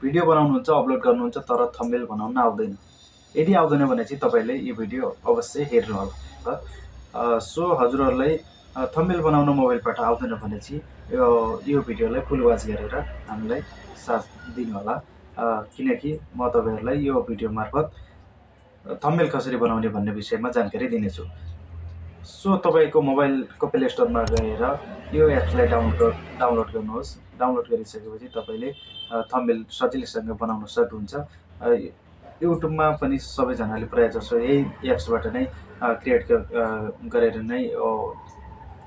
Video बनाउनुहुन्छ upload गर्नुहुन्छ तर थम्बनेल बनाउन आउँदैन। यदि आउँदैन भने चाहिँ तपाईले यो भिडियो अवश्य हेर्नु होला र सो हजुरहरुलाई थम्बनेल बनाउन मोबाइलबाट आउँदैन भने चाहिँ यो भिडियोलाई फुल वाच गरेर हामीलाई साथ दिनु होला किनकि म तपाईहरुलाई यो भिडियो मार्फत थम्बनेल कसरी बनाउने भन्ने विषयमा जानकारी दिनेछु। सो तपाईको मोबाइलको प्ले स्टोरमा गएर यो एप्सलाई डाउनलोड गर्नुहोस्। डाउनलोड गरिसकेपछि तपाईले थम्बनेल सजिलैसँग बनाउन सक्नुहुन्छ। युट्युबमा पनि सबैजनाले प्रायजसो यही एप्सबाट नै क्रिएट गरेर नै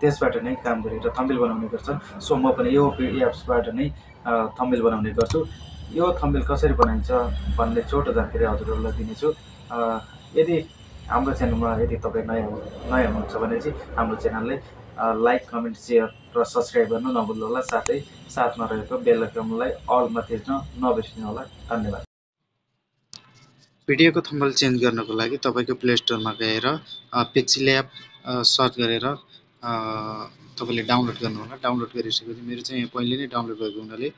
त्यसबाट नै काम गरेर थम्बनेल बनाउने गर्छन्। सो म पनि यो एप्सबाट नै थम्बनेल बनाउने गर्छु। यो थम्बनेल कसरी बनाइन्छ भन्ने छोटो जानकारी हजुरहरुलाई दिनेछु। यदि हाम्रो च्यानलमा यदि तपाई नयाँ हुनुहुन्छ भने चाहिँ हाम्रो च्यानललाई लाइक, कमेन्ट, शेयर र सब्स्क्राइब गर्न नभुल्नु होला। साथै साथमा रहेको बेल आइकनलाई अलमा थिच्न नबिर्सनु होला। धन्यवाद। भिडियोको थम्बनेल चेन्ज गर्नको लागि तपाईको प्ले स्टोरमा गएर पिक्सेल एप सर्च गरेर तपाईले डाउनलोड गर्नु होला। डाउनलोड गरिसकेपछि मेरो चाहिँ यहाँ पहिले नै डाउनलोड भएको हुनाले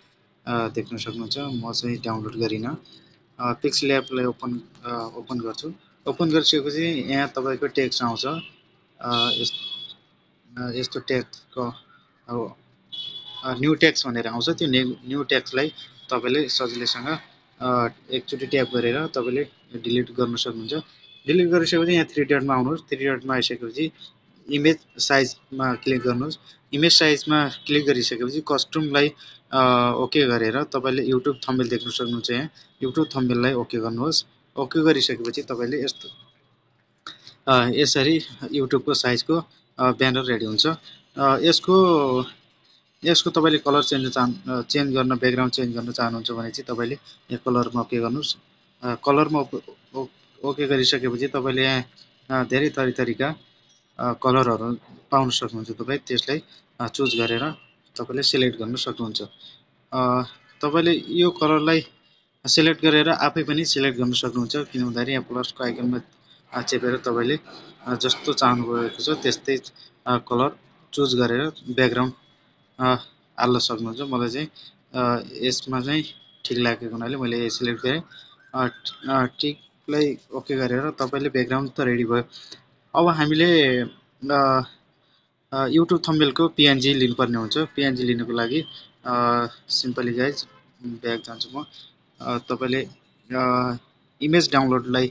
देख्न सक्नुहुन्छ। म चाहिँ डाउनलोड गरिन। पिक्सेल एपलाई ओपन गर्छु। ओपन गरिसकेपछि यहाँ तपाईको टेक्स्ट आउँछ। यस्तो टेक्स्टको न्यू टेक्स्ट भनेर आउँछ। त्यो न्यू टेक्स्टलाई तपाईले सजिलैसँग एकचोटी ट्याप गरेर तपाईले डिलिट गर्न सक्नुहुन्छ। डिलिट गरिसकेपछि यहाँ थ्री डटमा आउनुहोस्। थ्री डटमा आइसकेपछि इमेज साइजमा क्लिक गर्नुहोस्। इमेज साइजमा क्लिक गरिसकेपछि कस्टमलाई ओके गरेर तपाईले युट्युब थम्बनेल देख्न सक्नुहुन्छ। यहाँ युट्युब थम्बनेललाई ओके गर्नुहोस्। ओके गरिसकेपछि तपाईले यसरी युट्युबको साइजको ब्यानर रेडी हुन्छ। यसको तपाईले कलर चेन्ज गर्न ब्याकग्राउन्ड चेन्ज गर्न चाहनुहुन्छ भने चाहिँ तपाईले यहाँ कलरमा ओके गर्नुस्। कलरमा ओके गरिसकेपछि तपाईले यहाँ धेरै तरिका कलरहरु पाउन सक्नुहुन्छ। तपाई त्यसलाई चुज गरेर तपाईले सिलेक्ट गर्न सक्नुहुन्छ। तपाईले यो कलरलाई सिलेक्ट गरेर आफै पनि सिलेक्ट गर्न सक्नुहुन्छ। किन भन्दाखेरि यहाँ प्लसको आइकनमा चेपेर तपाईले जस्तो चाहनु भएको छ त्यस्तै कलर चुज गरेर ब्याकग्राउन्ड हाल्न सक्नुहुन्छ। मलाई चाहिँ यसमा चाहिँ ठिक लागेको हुनाले मैले यो सिलेक्ट गरे। टिकलाई ओके गरेर तपाईले ब्याकग्राउन्ड त रेडी भयो। अब हामीले युट्युब थम्बनेलको पीएनजी लिनुपर्ने हुन्छ। पीएनजी लिनको लागि सिम्पली गाइज ब्याक जान्छु म। तपाईले इमेज डाउनलोडलाई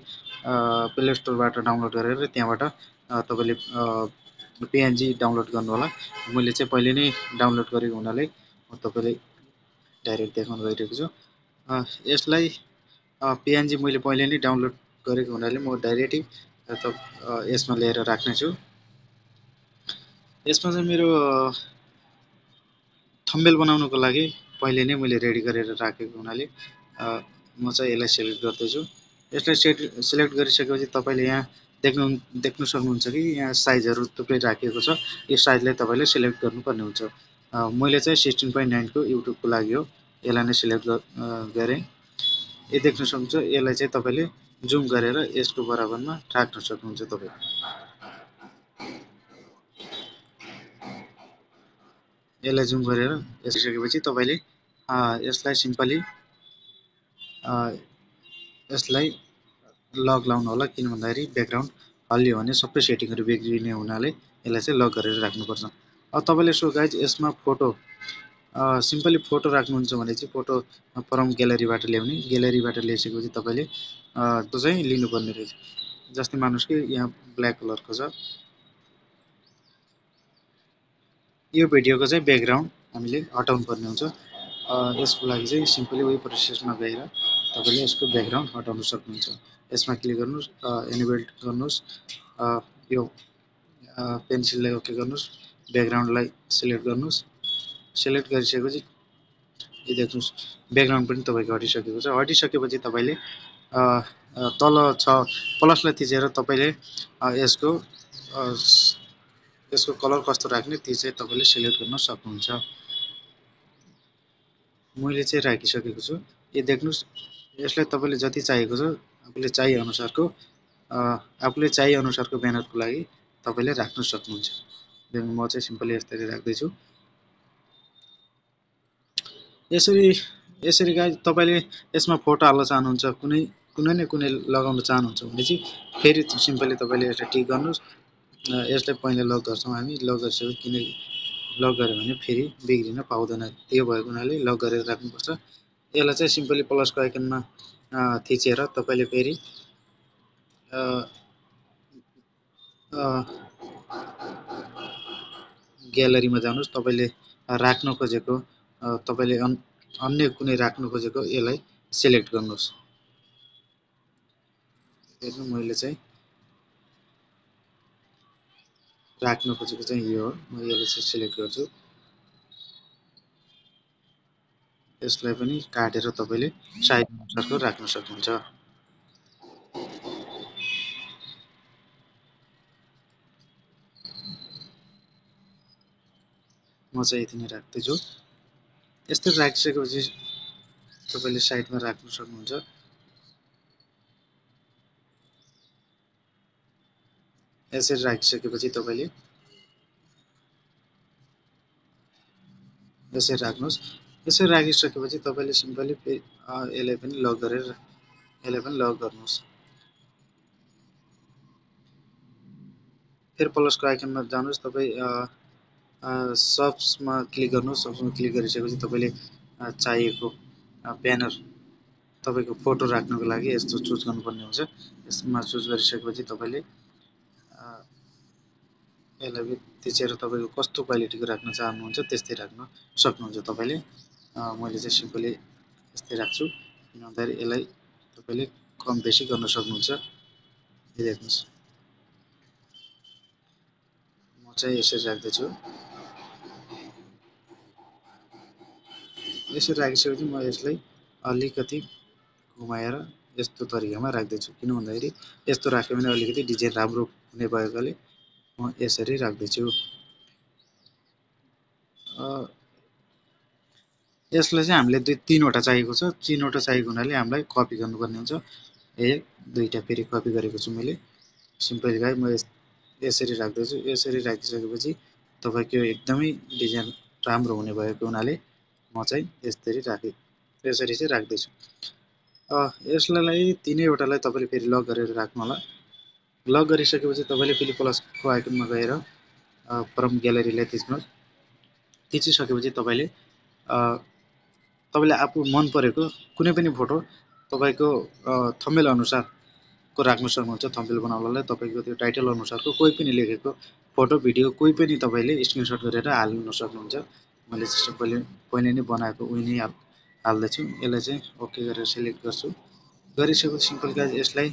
प्ले स्टोरबाट डाउनलोड गरेर त्यहाँबाट तपाईले पीएनजी डाउनलोड गर्नु होला। मैले चाहिँ पहिले नै डाउनलोड गरेको हुनाले म तपाईलाई डाइरेक्ट देखाउन गइरहेको छु। यसलाई पीएनजी मैले पहिले नै डाउनलोड गरेको हुनाले म डाइरेक्टली यसमा ल्याएर राख्ने छु। यसमा चाहिँ मेरो थम्बनेल बनाउनको लागि पहिले नै मैले रेडी गरेर राखेको हुनाले म चाहिँ यसलाई सिलेक्ट गर्दैछु। यसलाई सिलेक्ट गरिसकेपछि तपाईले यहाँ देख्न सक्नुहुन्छ कि यहाँ साइजहरु थुप्रै राखिएको छ। यो साइजलाई तपाईले सिलेक्ट गर्नुपर्ने हुन्छ। मैले चाहिँ 16:9 को युट्युबको लागि हो। यसलाई नै सिलेक्ट गरे। यो देख्न सक्नुहुन्छ। यसलाई चाहिँ तपाईले जुम गरेर यसको बराबरमा राख्न सक्नुहुन्छ। तपाई यसलाई जुम गरेर यसैसकेपछि तपाईले यसलाई सिम्पली यसलाई लक लाउनु होला। किन भन्दाखेरि ब्याकग्राउन्ड हल्लियो भने सबै सेटिङहरु बिग्रिने हुनाले यसलाई चाहिँ लक गरेर राख्नुपर्छ। अब तपाईले सो गाइज यसमा फोटो सिम्पली फोटो राख्नुहुन्छ भने चाहिँ फोटो फ्रम ग्यालरीबाट ल्याउने। ग्यालरीबाट ल्याइसकेपछि तपाईले त्यो चाहिँ लिनुपर्ने रहेछ। जस्तै मानुस् कि यहाँ ब्ल्याक कलरको छ। यो भिडियोको चाहिँ ब्याकग्राउन्ड हामीले हटाउनु पर्ने हुन्छ। यसको लागि चाहिँ सिम्पली वही प्रोसेसमा गएर तपाईले यसको ब्याकग्राउन्ड हटाउन सक्नुहुन्छ। यसमा क्लिक गर्नुस्, एनिमेट गर्नुस्, यो पेन्सिललाई ओके गर्नुस्, ब्याकग्राउन्डलाई सिलेक्ट गर्नुस्। सिलेक्ट गरिसकेपछि यो देख्नुस् ब्याकग्राउन्ड पनि तपाईको हटिसकेको छ। हटिसकेपछि तपाईले तल छ प्लसलाई थिचेर तपाईले यसको कलर कस्तो राख्ने त्यो चाहिँ तपाईले सिलेक्ट गर्न सक्नुहुन्छ। मैले चाहिँ राखिसकेको छु। यो देख्नुस् यसलाई तपाईले जति चाहिएको छ आफूले चाहे अनुसारको ब्यानरको लागि तपाईले राख्न सक्नुहुन्छ। म चाहिँ सिम्पली यसरी राख्दै छु। यसरी यसरी गाइज तपाईँले यसमा फोटो हाल्न चाहनुहुन्छ, कुनै न कुनै लगाउन चाहनुहुन्छ भने चाहिँ फेरि सिम्पली तपाईँले यसलाई टिक गर्नुहोस्। यसलाई पहिला लक गर्छौँ हामी। लक गरिसक्यो, किन लक गऱ्यो भने फेरि बिग्रिन पाउँदैन। त्यो भएको हुनाले लक गरेर राख्नुपर्छ। यसलाई चाहिँ सिम्पली प्लसको आइकनमा थिचेर तपाईँले फेरि ग्यालरीमा जानुहोस्। तपाईँले राख्न खोजेको तपाईँले अन्य कुनै राख्न खोजेको यसलाई सिलेक्ट गर्नुहोस्। हेर्नु, मैले चाहिँ राख्न खोजेको चाहिँ यो हो। म यसलाई चाहिँ सिलेक्ट गर्छु। यसलाई पनि काटेर तपाईँले साइज अनुसारको राख्न सक्नुहुन्छ। म चाहिँ यति नै राख्दैछु। यस्तो राखिसकेपछि तपाईँले साइडमा राख्न सक्नुहुन्छ। यसरी राखिसकेपछि तपाईँले यसरी राख्नुहोस्। यसरी राखिसकेपछि तपाईँले सिम्पली यसलाई पनि लक गरेर यसलाई पनि लक गर्नुहोस्। फेरि प्लसको आइकनमा जानुहोस्। तपाईँ सब्समा क्लिक गर्नुहोस्। सब्समा क्लिक गरिसकेपछि तपाईँले चाहिएको ब्यानर तपाईँको फोटो राख्नको लागि यस्तो चुज गर्नुपर्ने हुन्छ। यसमा चुज गरिसकेपछि तपाईँले यसलाई थिचेर तपाईँको कस्तो क्वालिटीको राख्न चाहनुहुन्छ त्यस्तै राख्न सक्नुहुन्छ तपाईँले। मैले चाहिँ सिम्पली यस्तै राख्छु। किन भन्दाखेरि यसलाई तपाईँले कम बेसी गर्न सक्नुहुन्छ। हेर्नुहोस्, म चाहिँ यसरी राख्दैछु। यसरी राखिसकेपछि म यसलाई अलिकति घुमाएर यस्तो तरिकामा राख्दैछु। किन भन्दाखेरि यस्तो राख्यो भने अलिकति डिजाइन राम्रो हुने भएकोले म यसरी राख्दैछु। यसलाई चाहिँ हामीले तीनवटा चाहिएको छ। तीनवटा चाहिएको हुनाले हामीलाई कपी गर्नुपर्ने हुन्छ। दुईवटा फेरि कपी गरेको छु मैले। सिम्पली गाई म यसरी राख्दैछु। यसरी राखिसकेपछि तपाईँको एकदमै डिजाइन राम्रो हुने भएको हुनाले म चाहिँ यसरी चाहिँ राख्दैछु। यसलाई तिनैवटालाई तपाईँले फेरि लक गरेर राख्नु होला। लक गरिसकेपछि तपाईँले फेरि प्लसको आइकनमा गएर फ्रम ग्यालेरीलाई थिच्नुहोस्। थिचिसकेपछि तपाईँले आफू मन परेको कुनै पनि फोटो तपाईँको थम्बनेल अनुसारको राख्न सक्नुहुन्छ। थम्बनेल बनाउनलाई तपाईँको त्यो टाइटल अनुसारको कोही पनि लेखेको फोटो भिडियो कोही पनि तपाईँले स्क्रिनसट गरेर हाल्न सक्नुहुन्छ। मैले पहिले नै बनाएको उही नै हाल्दैछु। यसलाई चाहिँ ओके गरेर सिलेक्ट गर्छु। गरिसकेपछि सिम्पल गाइज यसलाई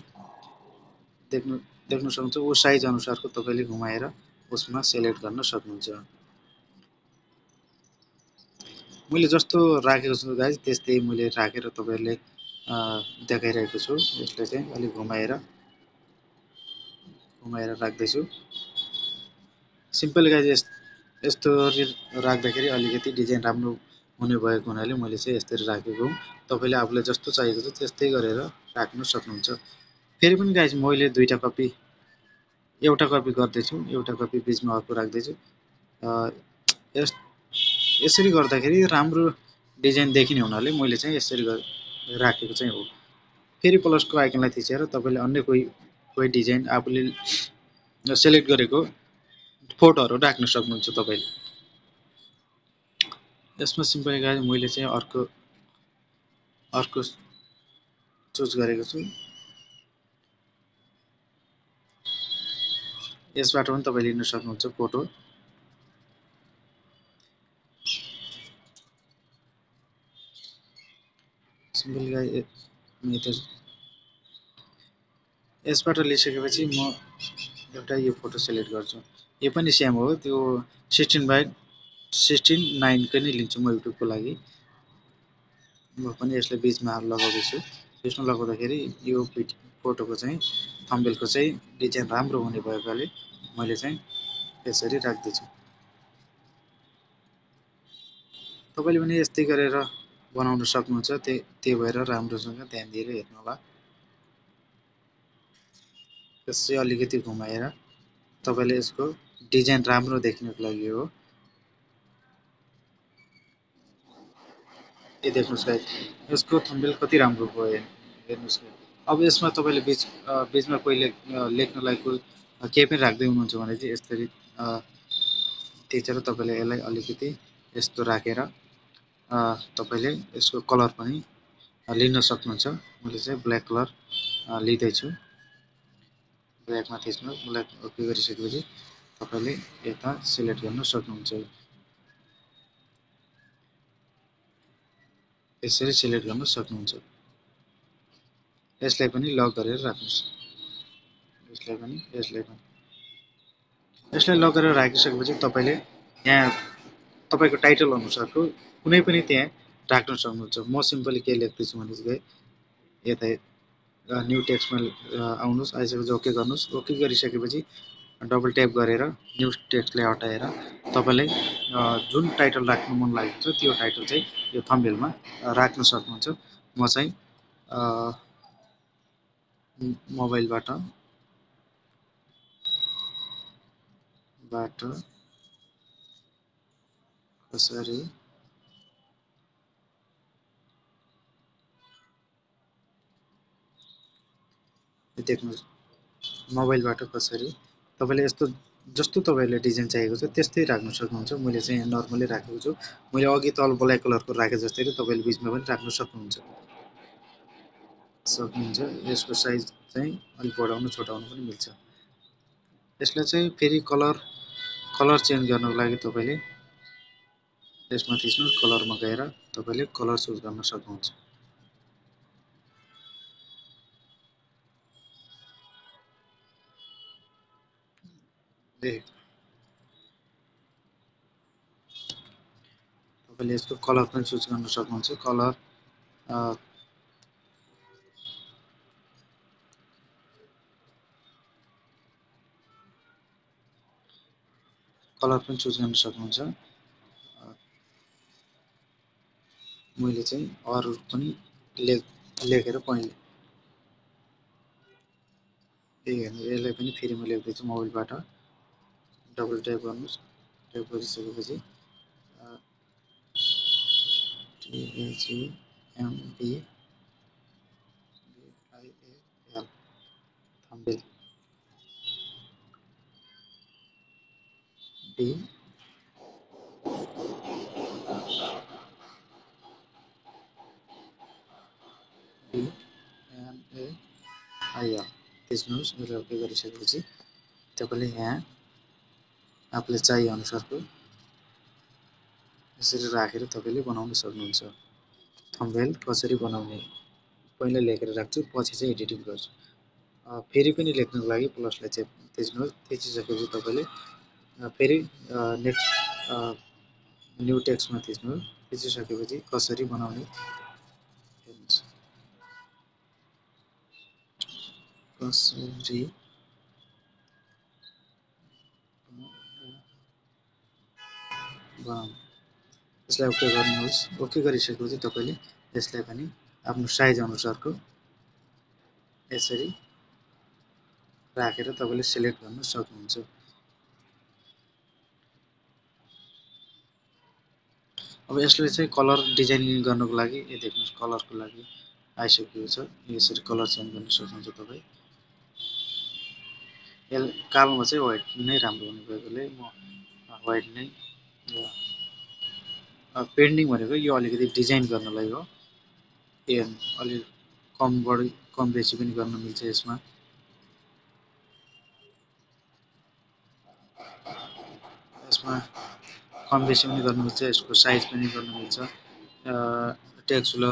देख्न सक्नुहुन्छ। ऊ साइज अनुसारको तपाईँले घुमाएर उसमा सिलेक्ट गर्न सक्नुहुन्छ। मैले जस्तो राखेको छु गाइज त्यस्तै मैले राखेर तपाईँहरूले देखाइरहेको छु। यसलाई चाहिँ अलिक घुमाएर राख्दैछु। सिम्पल गाइज यस्तो राख्दाखेरि अलिकति डिजाइन राम्रो हुने भएको हुनाले मैले चाहिँ यस्तरी राखेको हुँ। तपाईँले आफूलाई जस्तो चाहिएको छ त्यस्तै गरेर राख्न सक्नुहुन्छ। फेरि पनि गाइज मैले एउटा कपी गर्दैछु, एउटा कपी बिचमा अर्को राख्दैछु। यसरी गर्दाखेरि राम्रो डिजाइन देखिने हुनाले मैले चाहिँ यसरी राखेको चाहिँ हो। फेरि प्लसको आइकनलाई थिचेर तपाईँले अन्य कोही डिजाइन आफूले सेलेक्ट गरेको फोटोहरू राख्न सक्नुहुन्छ तपाईँले। यसमा सिम्पली गाइज मैले चाहिँ अर्को चुज गरेको छु। यसबाट पनि तपाईँले लिन सक्नुहुन्छ फोटो। सिम्पली गाइज यसबाट लिइसकेपछि म एउटा यो फोटो सिलेक्ट गर्छु। यो पनि सेम हो। त्यो 16:9 नै लिन्छु म युट्युबको लागि। म पनि यसलाई बिचमा लगाउँदैछु। बिचमा लगाउँदाखेरि यो फोटोको चाहिँ थम्बनेलको चाहिँ डिजाइन राम्रो हुने भएकोले मैले चाहिँ यसरी राख्दैछु। तपाईँले पनि यस्तै गरेर बनाउन सक्नुहुन्छ। त्यही भएर राम्रोसँग ध्यान दिएर हेर्नु होला। यसै अलिकति घुमाएर तपाईँले यसको डिजाइन राम्रो देखिनको लागि हो। यो देख्नुहोस् गाइस, यसको थम्बनेल कति राम्रो भयो हेर्नुहोस् गाइस। अब यसमा तपाईँले बिचमा कोही लेख्नलाई केही पनि राख्दै हुनुहुन्छ भने चाहिँ यसरी थिचेर तपाईँले यसलाई अलिकति यस्तो राखेर तपाईँले यसको कलर पनि लिन सक्नुहुन्छ। मैले चाहिँ ब्ल्याक कलर लिँदैछु। ब्ल्याकमा थिच्नु, ब्ल्याक ओके गरिसकेपछि तपाईँले यता सिलेक्ट गर्न सक्नुहुन्छ। यसरी सिलेक्ट गर्न सक्नुहुन्छ। यसलाई पनि लक गरेर राख्नुहोस्। यसलाई लक गरेर राखिसकेपछि तपाईँले यहाँ तपाईँको टाइटल अनुसारको कुनै पनि त्यहाँ राख्न सक्नुहुन्छ। म सिम्पली के लेख्दैछु भने चाहिँ यता न्यू टेक्स्टमा आउनुहोस्। आइसकेपछि ओके गर्नुहोस्। ओके गरिसकेपछि डबल ट्याप गरेर न्यू टेक्स्टलाई हटाएर तपाईँलाई जुन टाइटल राख्नु मन लागेको छ त्यो टाइटल चाहिँ यो थम्बनेलमा राख्न सक्नुहुन्छ। म चाहिँ मोबाइलबाट कसरी देख्नुहोस्, मोबाइलबाट कसरी तपाईँले यस्तो जस्तो तपाईँले डिजाइन चाहिएको छ त्यस्तै राख्न सक्नुहुन्छ। मैले चाहिँ यहाँ नर्मली राखेको छु। मैले अघि तल ब्ल्याक कलरको राखे जस्तै तपाईँले बिचमा पनि राख्न सक्नुहुन्छ। यसको साइज चाहिँ अलिक बढाउनु छोटाउनु पनि मिल्छ। यसलाई चाहिँ फेरि कलर चेन्ज गर्नको लागि तपाईँले यसमा थिच्नुहोस्, कलरमा गएर तपाईँले कलर चुज गर्न सक्नुहुन्छ। तपाईँले यसको कलर पनि चुज गर्न सक्नुहुन्छ। कलर पनि चुज गर्न सक्नुहुन्छ। मैले चाहिँ अरू पनि लेखेर पहिले यसलाई पनि फेरि म लेख्दैछु। मोबाइलबाट डबल ट्याप गर्नुहोस्। ट्याप गरिसकेपछि THEMBAIL थम्बनेल BANAIL थिच्नुहोस्। यसलाई ओके गरिसकेपछि तपाईँले यहाँ आफूले चाहिए अनुसारको यसरी राखेर तपाईँले बनाउन सक्नुहुन्छ। थम्बनेल कसरी बनाउने पहिला लेखेर राख्छु, पछि चाहिँ एडिटिङ गर्छु। फेरि पनि लेख्नको लागि प्लसलाई चाहिँ थिच्नुहोस्। थिचिसकेपछि तपाईँले फेरि नेक्स्ट न्यू टेक्स्टमा थिच्नुहोस्। थिचिसकेपछि कसरी बनाउने हेर्नुहोस्, कसरी बनाउने यसलाई ओके गर्नुहोस्। ओके गरिसकेपछि तपाईँले यसलाई पनि आफ्नो साइज अनुसारको यसरी राखेर तपाईँले सिलेक्ट गर्न सक्नुहुन्छ। अब यसले चाहिँ कलर डिजाइनिङ गर्नको लागि यो देख्नुहोस्, कलरको लागि आइसकेको छ। यसरी कलर चेन्ज गर्न सक्नुहुन्छ तपाईँ। कालोमा चाहिँ व्हाइट नै राम्रो हुने भएकोले म व्हाइट नै पेन्डिङ भनेको यो अलिकति डिजाइन गर्नलाई हो। अलिक कम बेसी पनि गर्न मिल्छ यसमा। कम बेसी पनि गर्न मिल्छ। यसको साइज पनि गर्न मिल्छ। टेक्सचर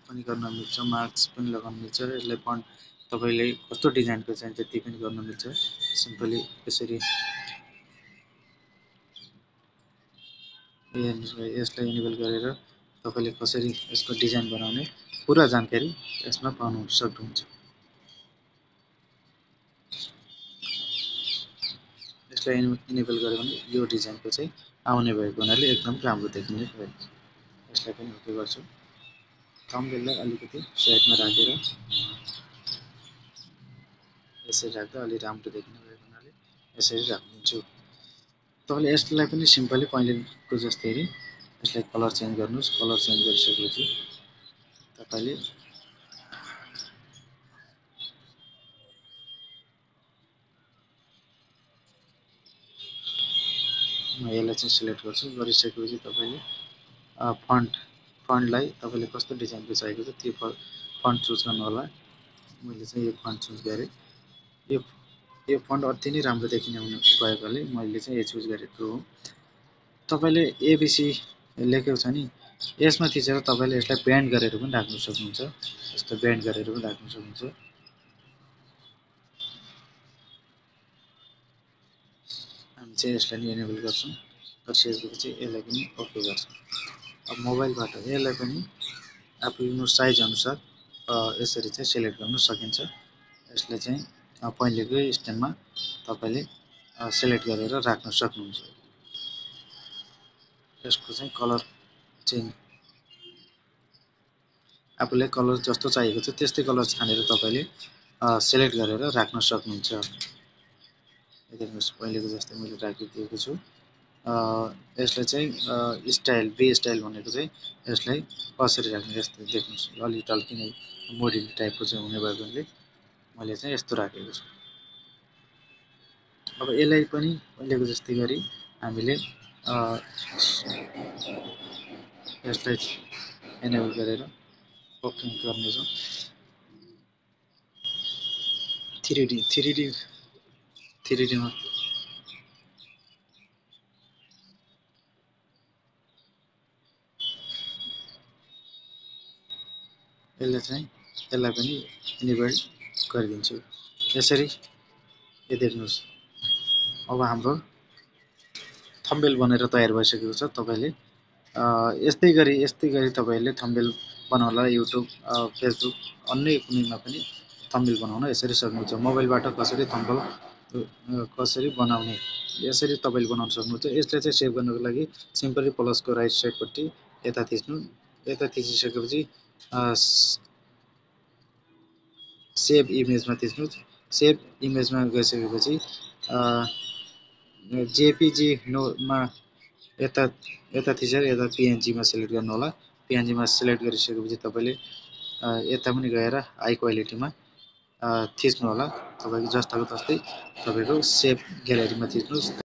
पनि गर्न मिल्छ। मार्क्स पनि लगाउन मिल्छ। यसलाई फन्ट तपाईँले कस्तो डिजाइनको चाहिन्छ त्यति पनि गर्न मिल्छ। सिम्पली यसरी यसलाई इनेबल गरेर तपाईँले कसरी यसको डिजाइन बनाउने पुरा जानकारी यसमा पाउन सक्नुहुन्छ। यसलाई इनेबल गर्यो भने यो डिजाइनको चाहिँ आउने भएको हुनाले एकदम राम्रो देखिने भयो। यसलाई पनि ओके गर्छु। थम्बनेललाई अलिकति साइडमा राखेर यसरी राख्दा अलि राम्रो देखिने भएको हुनाले यसरी राखिदिन्छु। तपाईँले यसलाई पनि सिम्पली पहिलेको जस्तै यसलाई कलर चेन्ज गर्नुहोस्। कलर चेन्ज गरिसकेपछि तपाईँले म यसलाई चाहिँ सिलेक्ट गर्छु। गरिसकेपछि तपाईँले फन्टलाई तपाईँले कस्तो डिजाइनको चाहिएको छ त्यो फन्ट चुज गर्नु होला। मैले चाहिँ यो फन्ट चुज गरेँ। यो यो फन्ट अति नै राम्रो देखिने हुने भएकोले मैले चाहिँ यो चुज गरेको हो। तपाईँले एबिसी लेखेको छ नि, यसमा थिचेर तपाईँले यसलाई ब्यान्ड गरेर पनि राख्न सक्नुहुन्छ। यस्तो ब्यान्ड गरेर पनि राख्न सक्नुहुन्छ। हामी चाहिँ यसलाई नि इनेबल गर्छौँ। गरिसकेपछि यसलाई पनि ओके गर्छौँ। अब मोबाइलबाट यसलाई पनि आफ्नो साइज अनुसार यसरी चाहिँ सिलेक्ट गर्न सकिन्छ। यसलाई चाहिँ पहिलेकै स्ट्यान्डमा तपाईँले सिलेक्ट गरेर राख्न सक्नुहुन्छ। यसको चाहिँ कलर चेन्ज आफूलाई कलर जस्तो चाहिएको छ त्यस्तै कलर छानेर तपाईँले सिलेक्ट गरेर राख्न सक्नुहुन्छ। हेर्नुहोस् पहिलेको जस्तै मैले राखिदिएको छु। यसलाई चाहिँ स्टाइल बी स्टाइल भनेको चाहिँ यसलाई कसरी राख्ने यस्तो देख्नुहोस् अलि टल्किने मोडिल टाइपको चाहिँ हुने भएकोले मैले चाहिँ यस्तो राखेको छु। अब यसलाई पनि पहिलेको जस्तै गरी हामीले यसलाई इनेबल गरेर ओके गर्नेछौँ। 3D मा यसलाई पनि इनेबल गरिदिन्छु। यसरी यो देख्नुहोस्। अब हाम्रो थम्बनेल बनेर तयार भइसकेको छ। तपाईँले यस्तै गरी तपाईँले थम्बनेल बनाउनलाई युट्युब, फेसबुक अन्य कुनैमा पनि थम्बनेल बनाउन यसरी सक्नुहुन्छ। मोबाइलबाट कसरी बनाउने यसरी तपाईँले बनाउन सक्नुहुन्छ। यसलाई चाहिँ सेभ गर्नको लागि सिम्पली प्लसको राइट साइडपट्टि यता थिच्नु। यता थिचिसकेपछि सेभ इमेजमा थिच्नुहोस्। सेभ इमेजमा गइसकेपछि जेपिजी मा यता थिचेर यता पिएनजीमा सिलेक्ट गर्नु होला। पिएनजीमा सिलेक्ट गरिसकेपछि तपाईँले यता पनि गएर हाई क्वालिटीमा थिच्नु होला। तपाईँको जस्ताको तस्तै तपाईँको सेभ ग्यालेरीमा थिच्नुहोस्।